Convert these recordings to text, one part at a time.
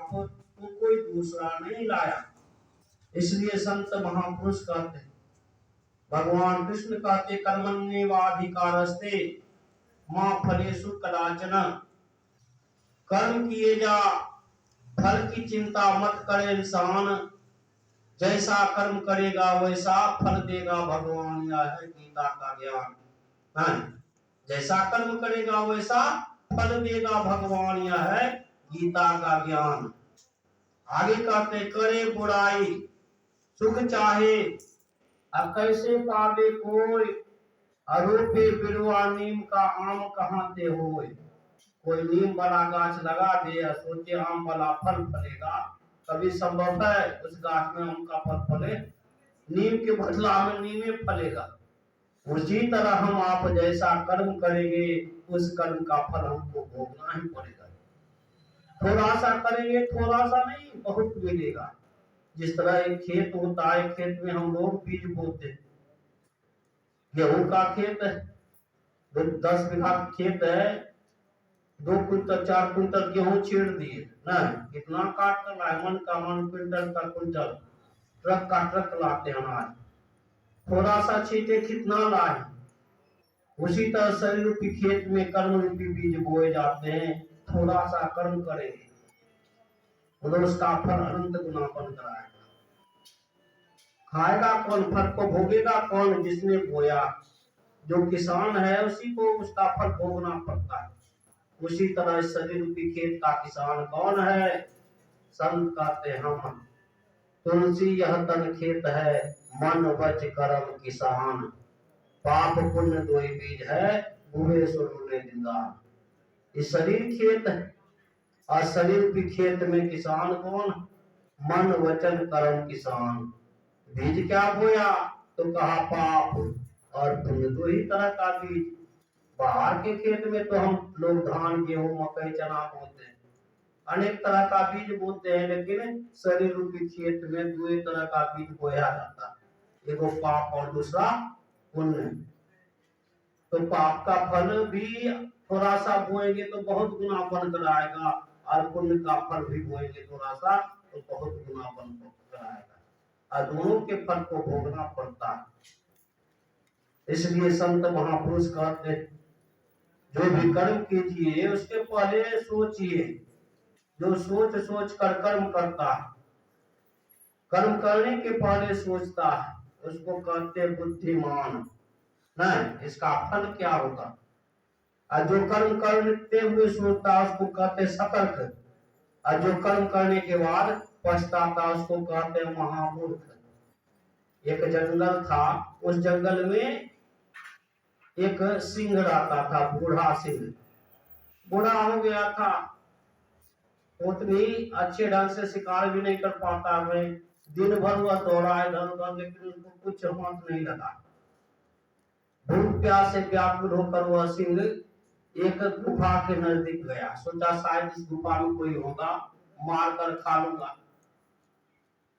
को कोई दूसरा नहीं लाया। इसलिए संत महापुरुष कहते, भगवान कृष्ण कहते कर्मण्येवाधिकारस्ते मां फलेषु कदाचन। कर्म किए जा, फल की चिंता मत करे इंसान, जैसा कर्म करेगा वैसा फल देगा भगवान, यह है गीता का ज्ञान। जैसा कर्म करेगा वैसा फल देगा भगवान, यह है गीता का ज्ञान। आगे कहते करे बुराई सुख चाहे, अब कैसे पावे कोई, अरूपे बिरवा नीम का आम कहाँ ते होए। कोई नीम वाला गाछ लगा दे और सोचे आम वाला फल फलेगा, कभी संभव है उस गाछ में आम का फल फले? नीम के बदला में नीमे फलेगा। उसी तरह हम आप जैसा कर्म करेंगे उस कर्म का फल हमको भोगना ही पड़ेगा। थोड़ा सा करेंगे, थोड़ा सा नहीं, बहुत मिलेगा। जिस तरह एक खेत होता है, खेत में हम लोग बीज बोते, गेहूं का खेत है, 10 बीघा खेत है, 2 क्विंटल 4 क्विंटल गेहूं छीड़ दिए ना, कितना काट कर लाए, मन का मन, क्विंटल का क्विंटल, ट्रक का ट्रक लाते अनाज। थोड़ा सा छीटे कितना लाए। उसी तरह शरीर रूपी खेत में कर्म रूपी बीज बोए जाते हैं। थोड़ा सा कर्म करेंगे तो उसका फल अनंत गुना बन कर आएगा। खाएगा कौन, फल को भोगेगा कौन? जिसने बोया। जो किसान है उसी को उसका फल भोगना पड़ता है। उसी तरह शरीर रूपी खेत का किसान कौन है? संत कहते हम। तुलसी यह तन खेत है, मन वच कर्म किसान, पाप पुण्य दो बीज है, बुरे सुने दिनदार। इस शरीर खेत है और शरीर रूपी खेत में किसान कौन? मन वचन कर्म किसान। बीज क्या बोया? तो कहा पाप और पुण्य, दो ही तरह का बीज। बाहर के खेत में तो हम लोग धान गेहूं मकई चना बोते हैं, अनेक तरह का बीज बोते हैं, लेकिन शरीर रूपी खेत में दो ही तरह का बीज बोया जाता है, एक पाप और दूसरा पुण्य। तो पाप का फल भी थोड़ा सा बोएंगे तो बहुत गुना बनकर आएगा, और पुण्य का फल भी बोएंगे थोड़ा सा तो बहुत गुना बनकर आएगा, और दोनों के फल को भोगना पड़ता है। इसलिए संत महापुरुष कहते हैं जो भी कर्म कीजिए उसके पहले सोचिए। जो सोच सोच कर कर्म करता है, कर्म करने के पहले सोचता है, उसको कहते बुद्धिमान। नहीं, इसका फल क्या होगा? और जो कर्म करते हुए सोचता है उसको कहते सतर्क, और जो कर्म करने के बाद पछताता उसको कहते महामूर्ख। एक जंगल था, उस जंगल में एक सिंह रहता था, बूढ़ा सिंह। बूढ़ा हो गया था, उतनी अच्छे ढंग से शिकार भी नहीं कर पाता है। दिन भर वह दौड़ा इधर उधर, लेकिन उसको कुछ हाथ नहीं लगा। भूख प्यास से व्याकुल होकर वह सिंह एक गुफा के नजदीक गया। सोचा शायद इस गुफा में कोई होगा, मार कर खा लूंगा।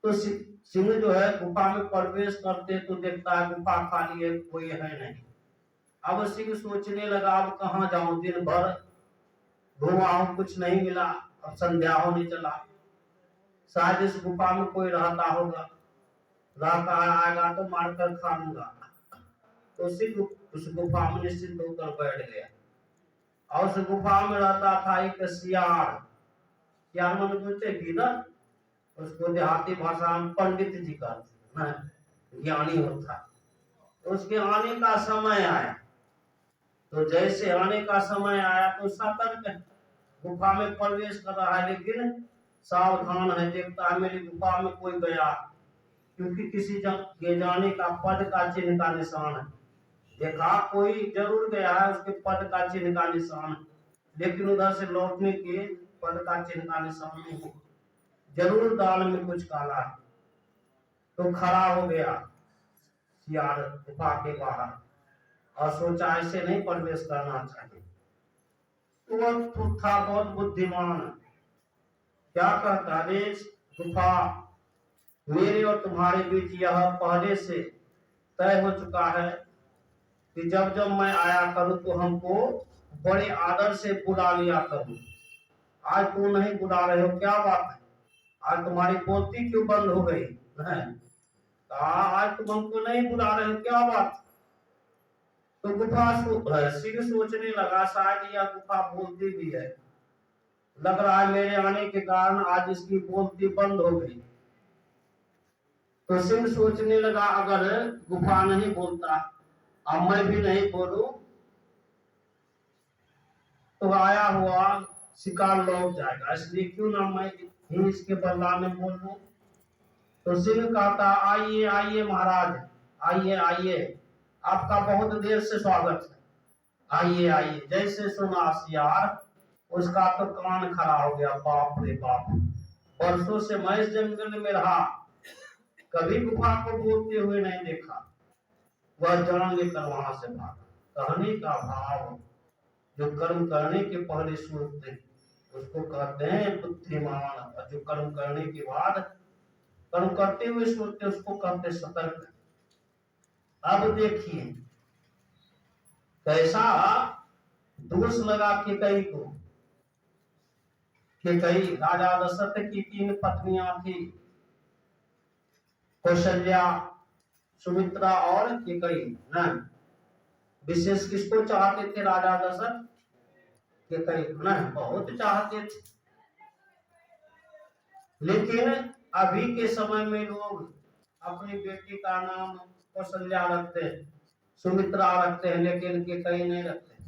तो सिंह जो है गुफा में प्रवेश करते तो देखता है गुफा खाली है, कोई है नहीं। अब सिंह सोचने लगा अब कहाँ जाऊं, दिन भर घूमा हूं, कुछ नहीं मिला, अब संध्या होने चला, शायद इस गुफा में कोई रहता होगा, रहता आएगा तो मार कर खा लूंगा। तो सिंह उस गुफा में निश्चिंत होकर बैठ गया। और उस गुफा में रहता था एक सियार। सियार मन बोलते गिदड़, उसको देहाती भाषा में पंडित जी कहते हैं, ज्ञानी होता। तो उसके आने का समय आया, तो जैसे आने का समय आया तो सतर्क गुफा में प्रवेश कर रहा है, लेकिन सावधान है, देखता है मेरी गुफा में कोई गया, क्योंकि किसी के जाने का पद का चिन्ह का निशान है। देखा कोई जरूर गया है, उसके पद का चिन्ह का निशान, लेकिन उधर से लौटने के पद का चिन्ह का निशान नहीं है, जरूर दाल में कुछ काला है। तो खड़ा हो गया सियार गुफा के बाहर और सोचा ऐसे नहीं प्रवेश करना चाहिए। तो वह था बहुत बुद्धिमान, क्या कहता, रे गुफा मेरे और तुम्हारे बीच यह पहले से तय हो चुका है कि जब जब मैं आया करूं तो हमको बड़े आदर से बुला लिया करूं, आज तुम नहीं बुला रहे हो, क्या बात है? आज तुम्हारी बोलती क्यों बंद हो गई है? कहा आज तुम हमको नहीं बुला रहे हो, क्या बात? तो सिंह सोचने लगा शायद यह गुफा बोलती भी है, लग रहा है मेरे आने के कारण आज इसकी बोलती बंद हो गई। तो सिंह सोचने लगा अगर गुफा नहीं बोलता, अब मैं भी नहीं बोलूं तो आया हुआ शिकार लौट जाएगा, इसलिए क्यों ना मैं ही इसके बदला में बोल दूं। तो सिंह कहता आइए आइए महाराज, आइए आइए, आपका बहुत देर से स्वागत है, आइए आइए। जैसे सुना सियार, उसका तो कान खड़ा हो गया, बाप रे बाप, बरसों से मैं इस जंगल में रहा, कभी गुफा को बोलते हुए नहीं देखा। वह जान लेकर वहां से भागा। कहने का भाव, जो कर्म करने के पहले सोचते उसको कहते हैं बुद्धिमान, और जो कर्म करने के बाद कर्म करते हुए सोचते उसको कहते सतर्क। अब देखिए कैसा दोष लगा केकई को। केकई राजा दशरथ की 3 पत्नियां थी, कौशल्या, सुमित्रा और केकई ना। विशेष किसको चाहते थे राजा दशरथ? केकई ना, बहुत चाहते थे। लेकिन अभी के समय में लोग अपनी बेटी का नाम कौशल्या रखते हैं, सुमित्रा रखते हैं, लेकिन केकई नहीं रखते।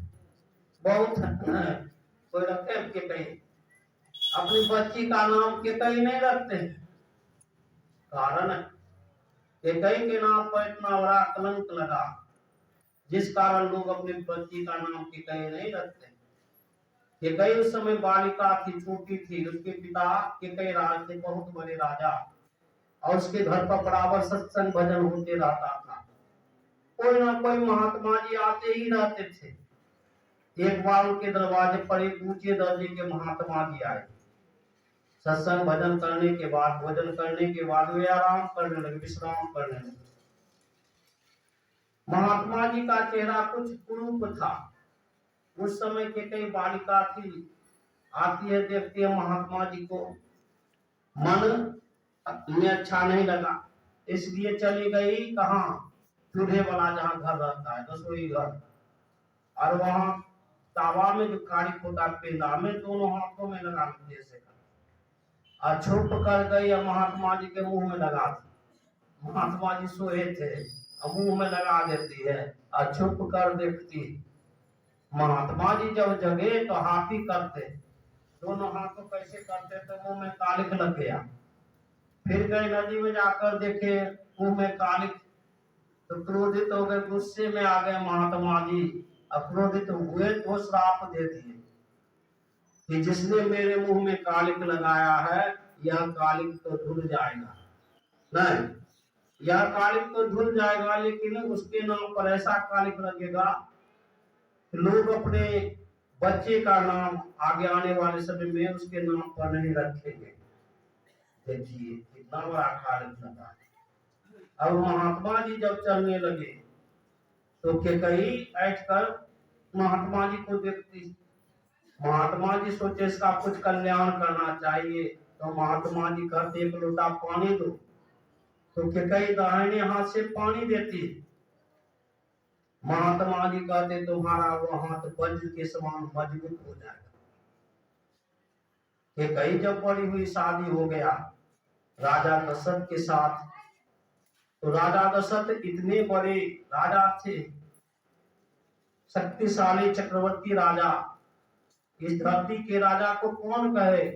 बहुत कोई रखते हैं केकई, अपनी बच्ची का नाम केकई नहीं रखते। कारण केकई के नाम पर इतना बड़ा कलंक लगा, जिस कारण लोग अपनी बच्ची का नाम केकई नहीं रखते। केकई उस समय बालिका थी, छोटी थी। उसके पिता केकई राज थे, बहुत बड़े राजा, और उसके घर पर बराबर सत्संग भजन होते रहता था। कोई ना कोई महात्मा जी आते ही रहते थे। एक बार उनके दरवाजे पर एक ऊंचे दर्जे के महात्मा जी आए। सत्संग भजन करने के बाद, भोजन करने के बाद वे आराम करने लगे, विश्राम करने लगे। महात्मा जी का चेहरा कुछ कुरूप था। उस समय के कई बालिका थी, आती है, देखती है महात्मा जी को, मन में अच्छा नहीं लगा, इसलिए चली गई कहाँ? चूल्हे वाला जहाँ घर रहता है, रसोई घर, और वहां तावा में जो कारिक होता है पेंदा में, दोनों हाथों में लगा देते से और छुप कर गई महात्मा जी के मुंह में लगा दी। महात्मा जी सोए थे, मुंह में लगा देती है और छुप कर देखती। महात्मा जी जब जगे तो हाथी करते, दोनों हाथों कैसे करते तो मुंह में कालिक लग गया। फिर गए नदी में जाकर देखे मुंह में कालिक, तो क्रोधित हो गए, गुस्से में आ गए महात्मा जी। क्रोधित हुए तो श्राप दे दिए कि जिसने मेरे मुंह में कालिक लगाया है, यह कालिक तो धुल जाएगा। नहीं, यह कालिक तो धुल जाएगा, लेकिन उसके नाम पर ऐसा कालिक लगेगा लोग अपने बच्चे का नाम आगे आने वाले समय में उसके नाम पर नहीं रखेंगे। देखिए कितना बड़ा कालिक लगा। अब महात्मा जी जब चलने लगे तो केकई बैठकर महात्मा जी को देखती। महात्मा जी सोचे इसका कुछ कल्याण करना चाहिए, तो महात्मा जी कहते एक लोटा पानी दो, तो केकई दाहिने हाथ से पानी देती। महात्मा जी कहते तुम्हारा वह हाथ वज्र के समान मजबूत हो जाएगा। केकई जब बड़ी हुई, शादी हो गया राजा दशरथ के साथ, तो राजा दशरथ इतने बड़े राजा थे, शक्तिशाली चक्रवर्ती राजा। इस धरती के राजा को कौन कहे?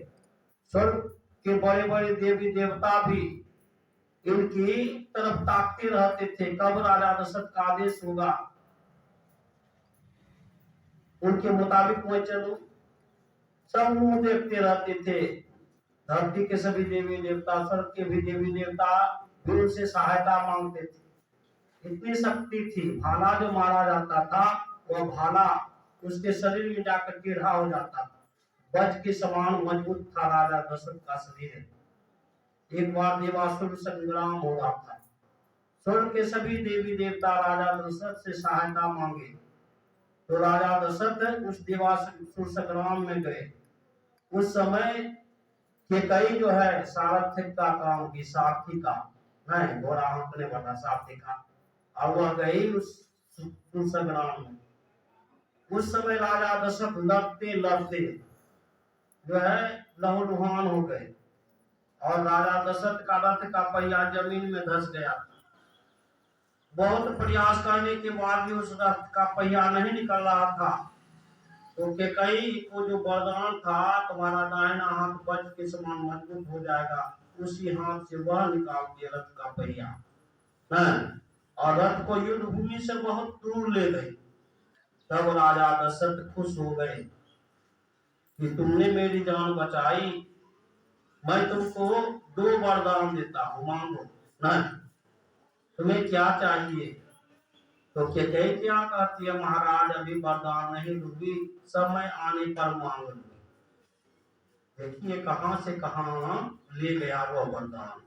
स्वर्ग के बड़े बड़े देवी देवता भी इनकी तरफ ताकते रहते थे, कब राजा दशरथ का आदेश होगा, उनके मुताबिक मैं चलूं। सब मुंह देखते रहते थे। धरती के सभी देवी देवता, स्वर्ग के भी देवी देवता भी उनसे सहायता मांगते थे। इतनी शक्ति थी। भाला जो मारा जाता था, वह भाला उसके शरीर में जाकर टेढ़ा हो जाता था। वज्र के समान मजबूत था राजा दशरथ का शरीर। एक बार देवासुर संग्राम हो रहा था। स्वर्ग के सभी देवी देवता राजा दशरथ से सहायता मांगे, तो राजा दशरथ उस देवासुर संग्राम में गए। उस समय के कई जो है सारथिक का काम की, सारथी का नहीं, घोड़ा हाँकने वाला सारथी का, और वह गई उस संग्राम में। उस समय राजा दशरथ लड़ते लड़ते जो है लहूलुहान हो गए, और राजा दशरथ का रथ का पहिया जमीन में धंस गया। बहुत प्रयास करने के बाद भी उस रथ का पहिया नहीं निकल रहा था। तो केकई को जो वरदान था, तुम्हारा दाहिना हाथ वज्र के समान मजबूत हो जाएगा, उसी हाथ से वह निकाल दिया रथ का पहिया, और रथ को युद्ध भूमि से बहुत दूर ले गए। तब राजा दशरथ खुश हो गए कि तुमने मेरी जान बचाई, मैं तुमको 2 वरदान देता हूँ, मांगो। नहीं, तुम्हें क्या चाहिए? तो केकई क्या कहती है, महाराज अभी वरदान नहीं दूंगी, समय आने पर मांग लूंगी। देखिए कहां से कहां ले गया वो वरदान।